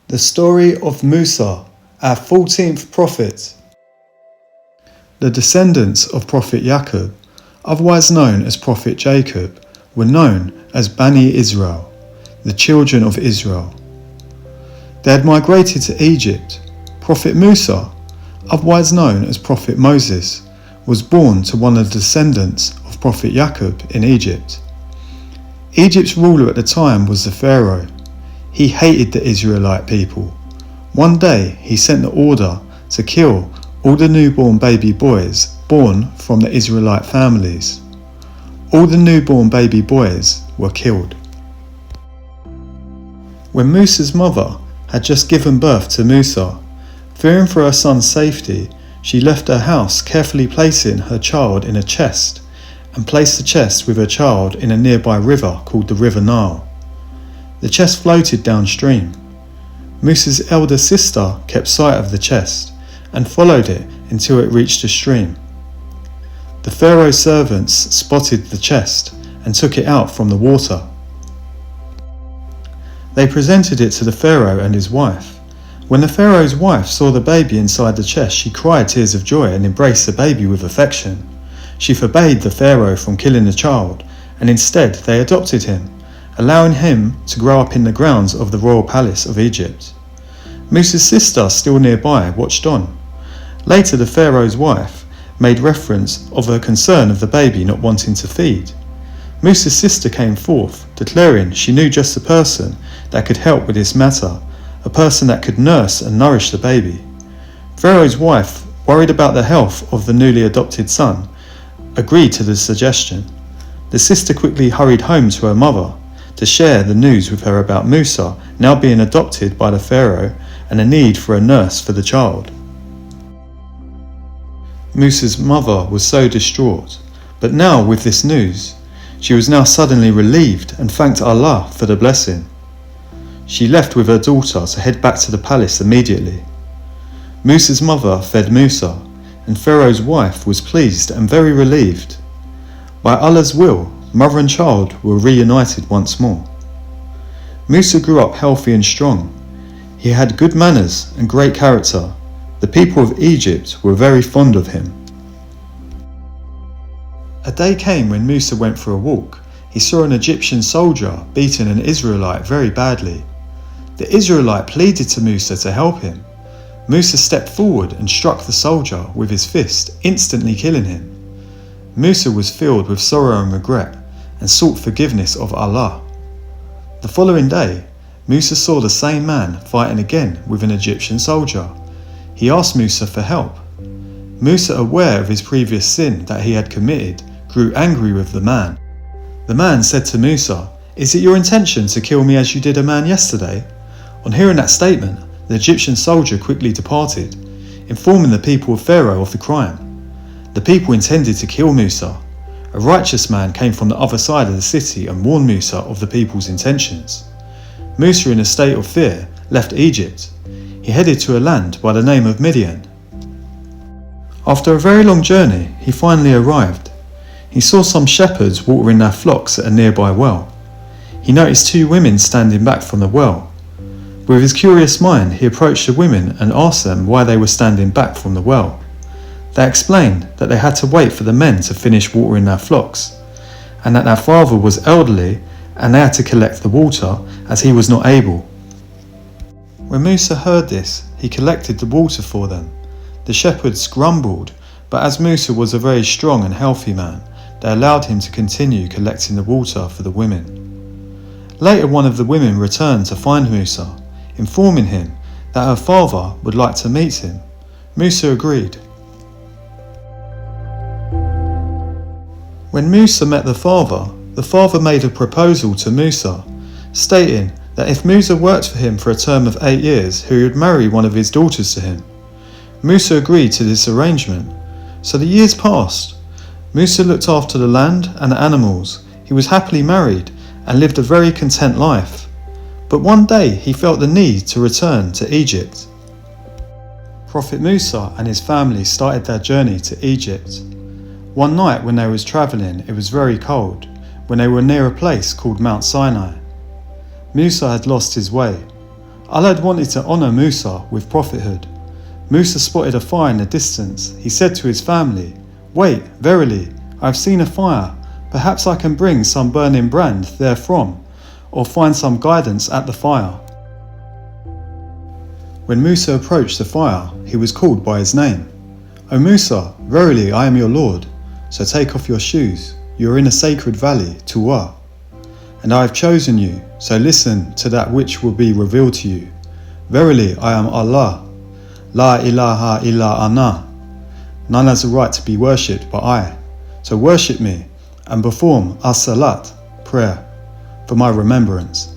The story of Musa, our 14th prophet. The descendants of Prophet Yaqub, otherwise known as Prophet Jacob, were known as Bani Israel, the children of Israel. They had migrated to Egypt. Prophet Musa, otherwise known as Prophet Moses, was born to one of the descendants of Prophet Yaqub in Egypt. Egypt's ruler at the time was the Pharaoh. He hated the Israelite people. One day he sent the order to kill all the newborn baby boys born from the Israelite families. All the newborn baby boys were killed. When Musa's mother had just given birth to Musa, fearing for her son's safety, she left her house, carefully placing her child in a chest, and placed the chest with her child in a nearby river called the River Nile. The chest floated downstream. Musa's elder sister kept sight of the chest and followed it until it reached the stream. The Pharaoh's servants spotted the chest and took it out from the water. They presented it to the Pharaoh and his wife. When the Pharaoh's wife saw the baby inside the chest, she cried tears of joy and embraced the baby with affection. She forbade the Pharaoh from killing the child, and instead they adopted him, allowing him to grow up in the grounds of the royal palace of Egypt. Musa's sister, still nearby, watched on. Later the Pharaoh's wife made reference of her concern of the baby not wanting to feed. Musa's sister came forth, declaring she knew just the person that could help with this matter, a person that could nurse and nourish the baby. Pharaoh's wife, worried about the health of the newly adopted son, agreed to the suggestion. The sister quickly hurried home to her mother to share the news with her about Musa now being adopted by the Pharaoh and a need for a nurse for the child. Musa's mother was so distraught, but now with this news, she was now suddenly relieved and thanked Allah for the blessing. She left with her daughter to head back to the palace immediately. Musa's mother fed Musa, and Pharaoh's wife was pleased and very relieved. By Allah's will, mother and child were reunited once more. Musa grew up healthy and strong. He had good manners and great character. The people of Egypt were very fond of him. A day came when Musa went for a walk. He saw an Egyptian soldier beating an Israelite very badly. The Israelite pleaded to Musa to help him. Musa stepped forward and struck the soldier with his fist, instantly killing him. Musa was filled with sorrow and regret and sought forgiveness of Allah. The following day, Musa saw the same man fighting again with an Egyptian soldier. He asked Musa for help. Musa, aware of his previous sin that he had committed, grew angry with the man. The man said to Musa, "Is it your intention to kill me as you did a man yesterday?" On hearing that statement, the Egyptian soldier quickly departed, informing the people of Pharaoh of the crime. The people intended to kill Musa. A righteous man came from the other side of the city and warned Musa of the people's intentions. Musa, in a state of fear, left Egypt. He headed to a land by the name of Midian. After a very long journey, he finally arrived. He saw some shepherds watering their flocks at a nearby well. He noticed two women standing back from the well. With his curious mind, he approached the women and asked them why they were standing back from the well. They explained that they had to wait for the men to finish watering their flocks, and that their father was elderly and they had to collect the water as he was not able. When Musa heard this, he collected the water for them. The shepherds grumbled, but as Musa was a very strong and healthy man, they allowed him to continue collecting the water for the women. Later, one of the women returned to find Musa, informing him that her father would like to meet him. Musa agreed. When Musa met the father made a proposal to Musa, stating that if Musa worked for him for a term of 8 years, he would marry one of his daughters to him. Musa agreed to this arrangement. So the years passed. Musa looked after the land and the animals. He was happily married and lived a very content life. But one day he felt the need to return to Egypt. Prophet Musa and his family started their journey to Egypt. One night when they was travelling, it was very cold, when they were near a place called Mount Sinai. Musa had lost his way. Allah had wanted to honour Musa with prophethood. Musa spotted a fire in the distance. He said to his family, "Wait, verily, I have seen a fire. Perhaps I can bring some burning brand therefrom, or find some guidance at the fire." When Musa approached the fire, he was called by his name. "O Musa, verily I am your Lord, so take off your shoes. You are in a sacred valley, Tuwa. And I have chosen you, so listen to that which will be revealed to you. Verily I am Allah, La ilaha illa ana. None has a right to be worshipped but I. So worship me and perform as-salat, prayer, for my remembrance."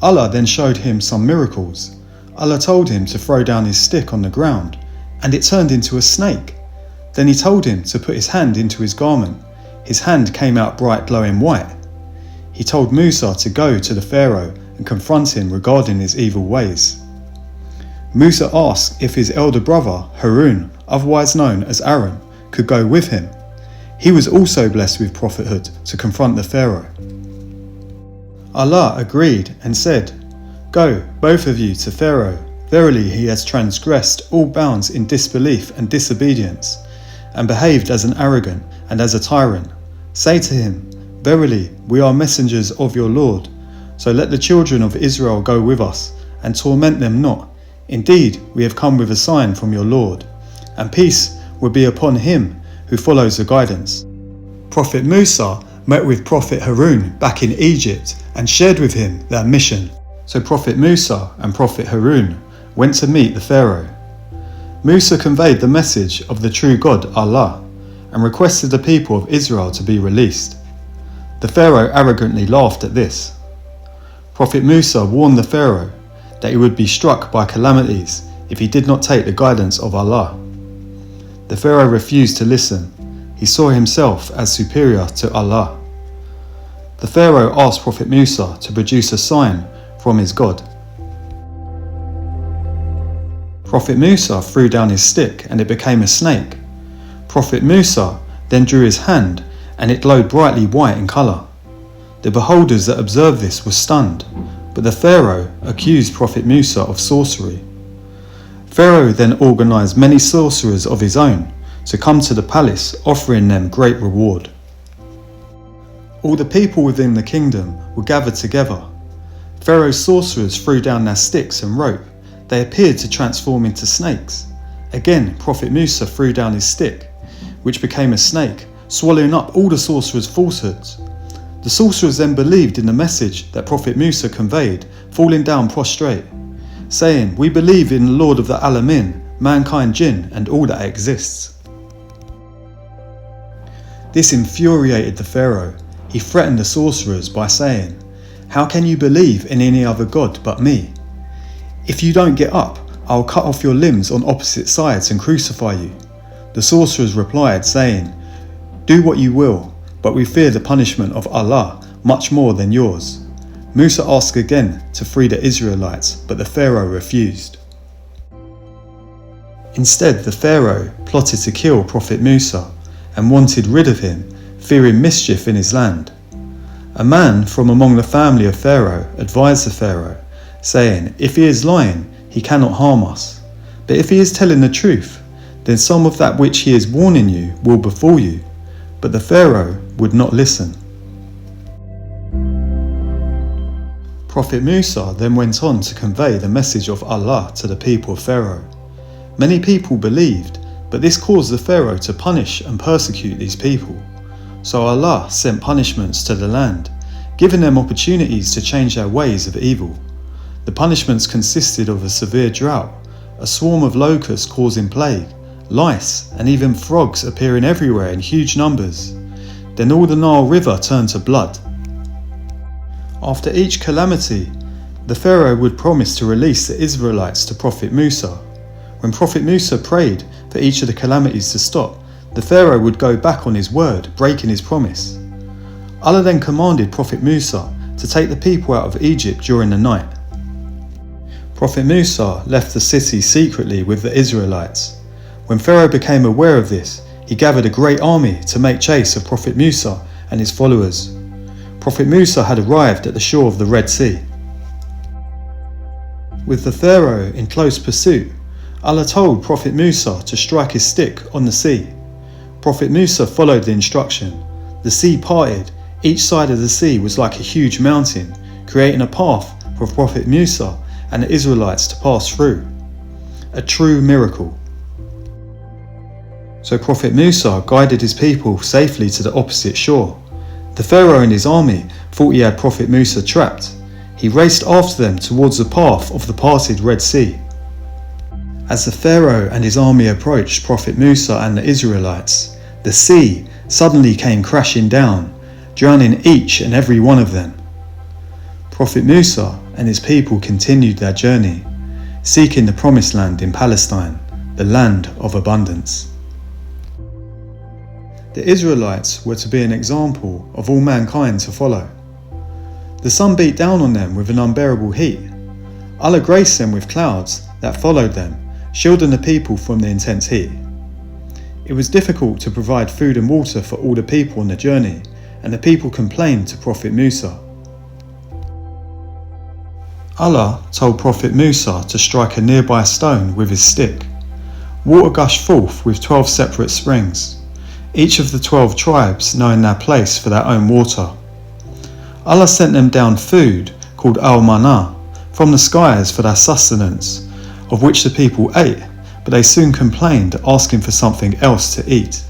Allah then showed him some miracles. Allah told him to throw down his stick on the ground, and it turned into a snake. Then he told him to put his hand into his garment. His hand came out bright glowing white. He told Musa to go to the Pharaoh and confront him regarding his evil ways. Musa asked if his elder brother, Harun, otherwise known as Aaron, could go with him. He was also blessed with prophethood to confront the Pharaoh. Allah agreed and said, "Go, both of you, to Pharaoh. Verily he has transgressed all bounds in disbelief and disobedience, and behaved as an arrogant and as a tyrant. Say to him, Verily we are messengers of your Lord, so let the children of Israel go with us, and torment them not. Indeed, we have come with a sign from your Lord, and peace will be upon him who follows the guidance." Prophet Musa met with Prophet Harun back in Egypt and shared with him their mission. So Prophet Musa and Prophet Harun went to meet the Pharaoh. Musa conveyed the message of the true God Allah and requested the people of Israel to be released. The Pharaoh arrogantly laughed at this. Prophet Musa warned the Pharaoh that he would be struck by calamities if he did not take the guidance of Allah. The Pharaoh refused to listen. He saw himself as superior to Allah. The Pharaoh asked Prophet Musa to produce a sign from his God. Prophet Musa threw down his stick and it became a snake. Prophet Musa then drew his hand and it glowed brightly white in colour. The beholders that observed this were stunned, but the Pharaoh accused Prophet Musa of sorcery. Pharaoh then organised many sorcerers of his own to come to the palace, offering them great reward. All the people within the kingdom were gathered together. Pharaoh's sorcerers threw down their sticks and rope. They appeared to transform into snakes. Again, Prophet Musa threw down his stick, which became a snake, swallowing up all the sorcerers' falsehoods. The sorcerers then believed in the message that Prophet Musa conveyed, falling down prostrate, saying, "We believe in the Lord of the Alamin, mankind, jinn, and all that exists." This infuriated the Pharaoh. He threatened the sorcerers by saying, "How can you believe in any other god but me? If you don't get up, I will cut off your limbs on opposite sides and crucify you." The sorcerers replied, saying, "Do what you will, but we fear the punishment of Allah much more than yours." Musa asked again to free the Israelites, but the Pharaoh refused. Instead, the Pharaoh plotted to kill Prophet Musa and wanted rid of him, fearing mischief in his land. A man from among the family of Pharaoh advised the Pharaoh, saying, "If he is lying, he cannot harm us. But if he is telling the truth, then some of that which he is warning you will befall you." But the Pharaoh would not listen. Prophet Musa then went on to convey the message of Allah to the people of Pharaoh. Many people believed, but this caused the Pharaoh to punish and persecute these people. So Allah sent punishments to the land, giving them opportunities to change their ways of evil. The punishments consisted of a severe drought, a swarm of locusts causing plague, lice, and even frogs appearing everywhere in huge numbers. Then all the Nile River turned to blood. After each calamity, the Pharaoh would promise to release the Israelites to Prophet Musa. When Prophet Musa prayed for each of the calamities to stop, the Pharaoh would go back on his word, breaking his promise. Allah then commanded Prophet Musa to take the people out of Egypt during the night. Prophet Musa left the city secretly with the Israelites. When Pharaoh became aware of this, he gathered a great army to make chase of Prophet Musa and his followers. Prophet Musa had arrived at the shore of the Red Sea. With the Pharaoh in close pursuit, Allah told Prophet Musa to strike his stick on the sea. Prophet Musa followed the instruction. The sea parted. Each side of the sea was like a huge mountain, creating a path for Prophet Musa and the Israelites to pass through. A true miracle. So Prophet Musa guided his people safely to the opposite shore. The Pharaoh and his army thought he had Prophet Musa trapped. He raced after them towards the path of the parted Red Sea. As the Pharaoh and his army approached Prophet Musa and the Israelites, the sea suddenly came crashing down, drowning each and every one of them. Prophet Musa and his people continued their journey, seeking the promised land in Palestine, the land of abundance. The Israelites were to be an example of all mankind to follow. The sun beat down on them with an unbearable heat. Allah graced them with clouds that followed them, shielding the people from the intense heat. It was difficult to provide food and water for all the people on the journey, and the people complained to Prophet Musa. Allah told Prophet Musa to strike a nearby stone with his stick. Water gushed forth with 12 separate springs, each of the 12 tribes knowing their place for their own water. Allah sent them down food called al-manna from the skies for their sustenance, of which the people ate, but they soon complained, asking for something else to eat.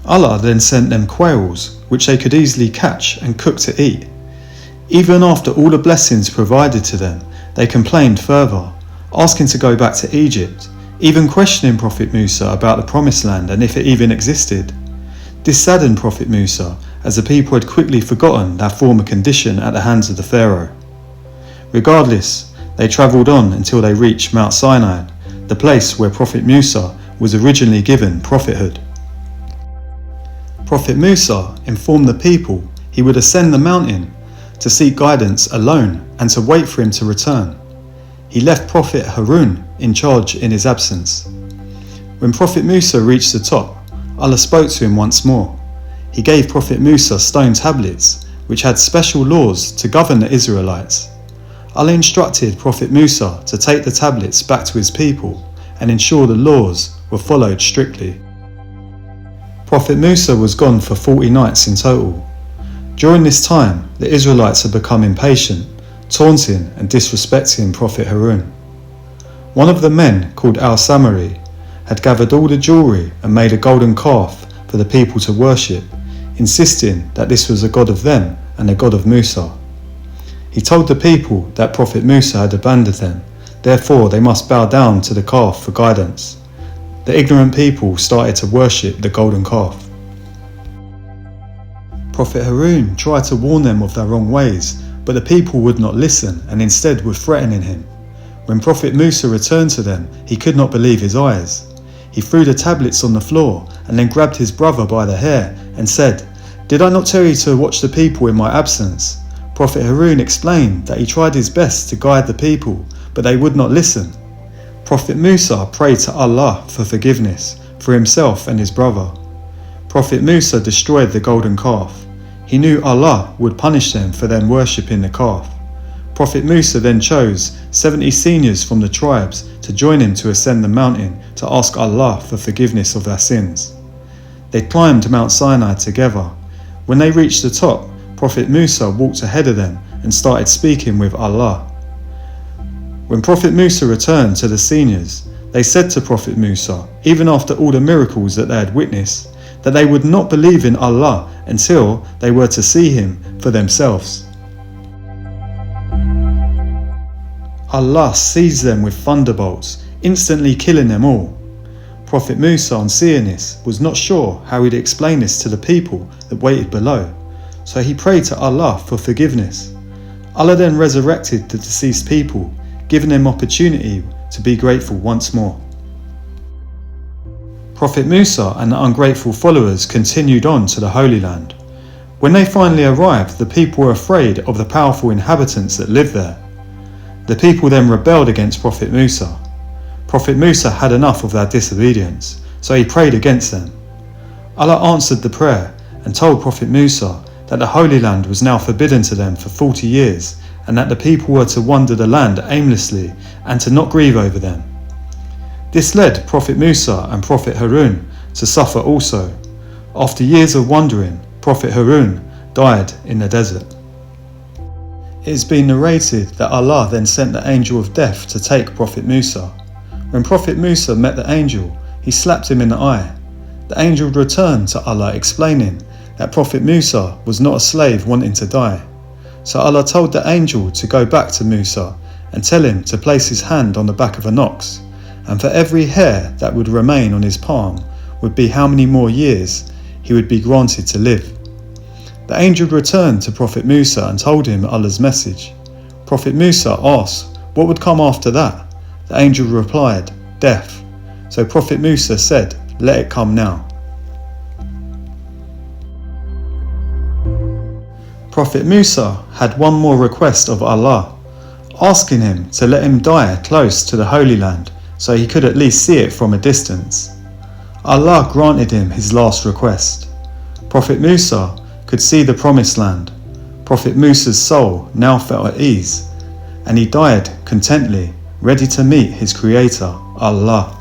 Allah then sent them quails, which they could easily catch and cook to eat. Even after all the blessings provided to them, they complained further, asking to go back to Egypt, even questioning Prophet Musa about the promised land and if it even existed. This saddened Prophet Musa, as the people had quickly forgotten their former condition at the hands of the Pharaoh. Regardless, they travelled on until they reached Mount Sinai, the place where Prophet Musa was originally given prophethood. Prophet Musa informed the people he would ascend the mountain to seek guidance alone and to wait for him to return. He left Prophet Harun in charge in his absence. When Prophet Musa reached the top, Allah spoke to him once more. He gave Prophet Musa stone tablets, which had special laws to govern the Israelites. Allah instructed Prophet Musa to take the tablets back to his people and ensure the laws were followed strictly. Prophet Musa was gone for 40 nights in total. During this time, the Israelites had become impatient, taunting and disrespecting Prophet Harun. One of the men, called Al-Samari, had gathered all the jewelry and made a golden calf for the people to worship, insisting that this was a god of them and a god of Musa. He told the people that Prophet Musa had abandoned them, therefore they must bow down to the calf for guidance. The ignorant people started to worship the golden calf. Prophet Harun tried to warn them of their wrong ways, but the people would not listen and instead were threatening him. When Prophet Musa returned to them, he could not believe his eyes. He threw the tablets on the floor and then grabbed his brother by the hair and said, "Did I not tell you to watch the people in my absence?" Prophet Harun explained that he tried his best to guide the people, but they would not listen. Prophet Musa prayed to Allah for forgiveness for himself and his brother. Prophet Musa destroyed the golden calf. He knew Allah would punish them for them worshipping the calf. Prophet Musa then chose 70 seniors from the tribes to join him to ascend the mountain to ask Allah for forgiveness of their sins. They climbed Mount Sinai together. When they reached the top, Prophet Musa walked ahead of them and started speaking with Allah. When Prophet Musa returned to the seniors, they said to Prophet Musa, even after all the miracles that they had witnessed, that they would not believe in Allah until they were to see Him for themselves. Allah seized them with thunderbolts, instantly killing them all. Prophet Musa, on seeing this, was not sure how he'd explain this to the people that waited below, so he prayed to Allah for forgiveness. Allah then resurrected the deceased people, giving them opportunity to be grateful once more. Prophet Musa and the ungrateful followers continued on to the Holy Land. When they finally arrived, the people were afraid of the powerful inhabitants that lived there. The people then rebelled against Prophet Musa. Prophet Musa had enough of their disobedience, so he prayed against them. Allah answered the prayer and told Prophet Musa that the Holy Land was now forbidden to them for 40 years and that the people were to wander the land aimlessly and to not grieve over them. This led Prophet Musa and Prophet Harun to suffer also. After years of wandering, Prophet Harun died in the desert. It has been narrated that Allah then sent the angel of death to take Prophet Musa. When Prophet Musa met the angel, he slapped him in the eye. The angel returned to Allah explaining that Prophet Musa was not a slave wanting to die. So Allah told the angel to go back to Musa and tell him to place his hand on the back of an ox, and for every hair that would remain on his palm would be how many more years he would be granted to live. The angel returned to Prophet Musa and told him Allah's message. Prophet Musa asked what would come after that. The angel replied, death. So Prophet Musa said, let it come now. Prophet Musa had one more request of Allah, asking him to let him die close to the Holy Land so he could at least see it from a distance. Allah granted him his last request. Prophet Musa could see the promised land. Prophet Musa's soul now felt at ease, and he died contently, ready to meet his Creator, Allah.